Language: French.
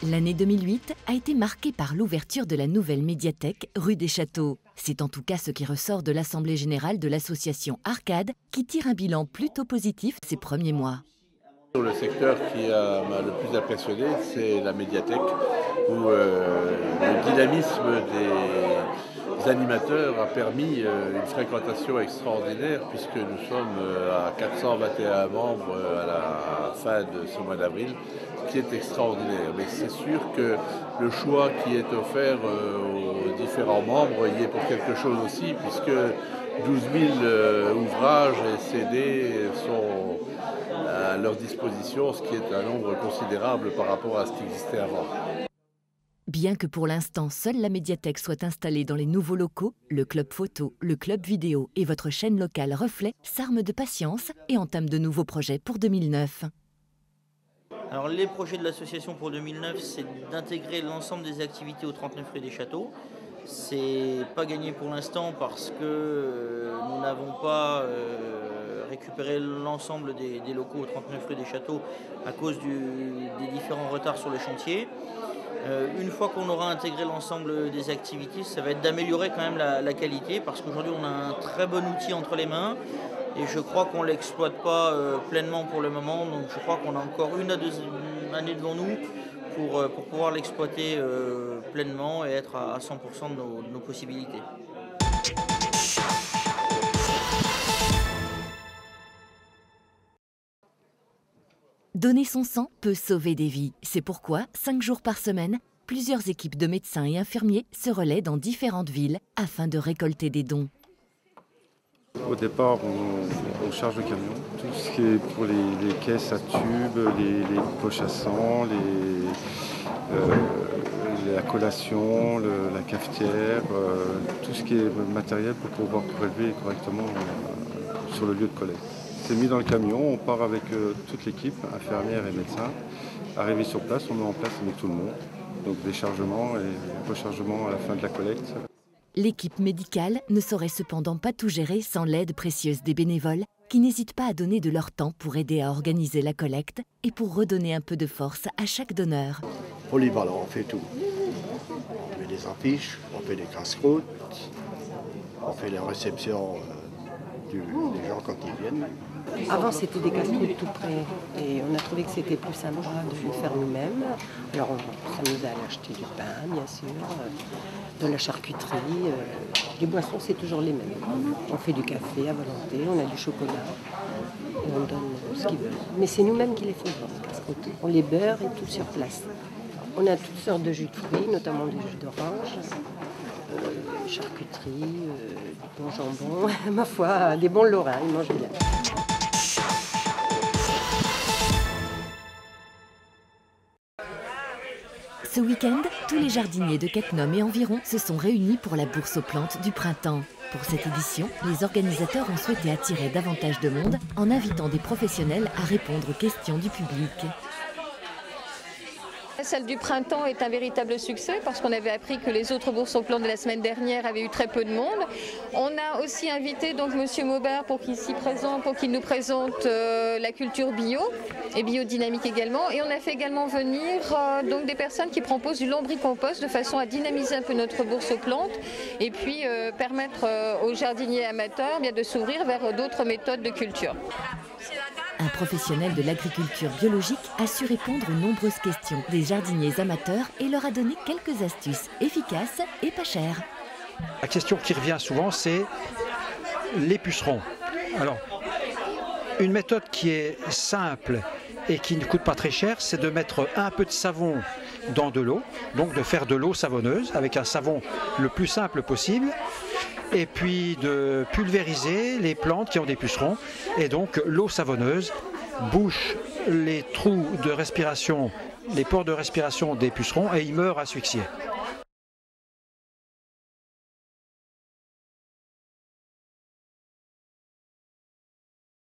L'année 2008 a été marquée par l'ouverture de la nouvelle médiathèque rue des Châteaux. C'est en tout cas ce qui ressort de l'Assemblée générale de l'association Arcade qui tire un bilan plutôt positif ces premiers mois. Le secteur qui m'a le plus impressionné, c'est la médiathèque, où le dynamisme des animateurs a permis une fréquentation extraordinaire, puisque nous sommes à 421 membres à la fin de ce mois d'avril, ce qui est extraordinaire. Mais c'est sûr que le choix qui est offert aux différents membres y est pour quelque chose aussi, puisque 12 000 ouvrages et CD sont à leur disposition, ce qui est un nombre considérable par rapport à ce qui existait avant. Bien que pour l'instant seule la médiathèque soit installée dans les nouveaux locaux, le club photo, le club vidéo et votre chaîne locale Reflet s'arment de patience et entament de nouveaux projets pour 2009. Alors les projets de l'association pour 2009, c'est d'intégrer l'ensemble des activités au 39 rue des Châteaux. C'est pas gagné pour l'instant parce que nous n'avons pas récupéré l'ensemble des locaux au 39 rue des Châteaux à cause des différents retards sur le chantier. Une fois qu'on aura intégré l'ensemble des activités, ça va être d'améliorer quand même la qualité parce qu'aujourd'hui on a un très bon outil entre les mains et je crois qu'on ne l'exploite pas pleinement pour le moment, donc je crois qu'on a encore 1 à 2 années devant nous pour pouvoir l'exploiter pleinement et être à 100% de nos possibilités. Donner son sang peut sauver des vies. C'est pourquoi, 5 jours par semaine, plusieurs équipes de médecins et infirmiers se relaient dans différentes villes afin de récolter des dons. Au départ, on charge le camion, tout ce qui est pour les caisses à tubes, les poches à sang, la collation, la cafetière, tout ce qui est matériel pour pouvoir prélever correctement sur le lieu de collecte. C'est mis dans le camion, on part avec toute l'équipe, infirmière et médecin. Arrivé sur place, on met en place avec tout le monde. Donc déchargement et rechargement à la fin de la collecte. L'équipe médicale ne saurait cependant pas tout gérer sans l'aide précieuse des bénévoles qui n'hésitent pas à donner de leur temps pour aider à organiser la collecte et pour redonner un peu de force à chaque donneur. Polyvalent, on fait tout. On met des affiches, on fait des casse-croûtes, on fait les réceptions des gens quand ils viennent. Avant, c'était des casse-croûtes tout près et on a trouvé que c'était plus sympa de le faire nous-mêmes. Alors, ça nous a acheté du pain, bien sûr, de la charcuterie. Les boissons, c'est toujours les mêmes. On fait du café à volonté, on a du chocolat et on donne ce qu'ils veulent. Mais c'est nous-mêmes qui les faisons, les casse-croûtes. On les beurre et tout sur place. On a toutes sortes de jus de fruits, notamment du jus d'orange, charcuterie, du bon jambon. Ma foi, des bons lorrains, ils mangent bien. Ce week-end, tous les jardiniers de Cattenom et environ se sont réunis pour la bourse aux plantes du printemps. Pour cette édition, les organisateurs ont souhaité attirer davantage de monde en invitant des professionnels à répondre aux questions du public. Celle du printemps est un véritable succès parce qu'on avait appris que les autres bourses aux plantes de la semaine dernière avaient eu très peu de monde. On a aussi invité donc Monsieur Maubert pour qu'il nous présente la culture bio et biodynamique également. Et on a fait également venir donc des personnes qui proposent du lombricompost de façon à dynamiser un peu notre bourse aux plantes et puis permettre aux jardiniers amateurs de s'ouvrir vers d'autres méthodes de culture. Un professionnel de l'agriculture biologique a su répondre aux nombreuses questions des jardiniers amateurs et leur a donné quelques astuces efficaces et pas chères. La question qui revient souvent, c'est les pucerons. Alors, une méthode qui est simple et qui ne coûte pas très cher, c'est de mettre un peu de savon dans de l'eau, donc de faire de l'eau savonneuse avec un savon le plus simple possible. Et puis de pulvériser les plantes qui ont des pucerons. Et donc l'eau savonneuse bouche les trous de respiration, les pores de respiration des pucerons et ils meurent asphyxiés.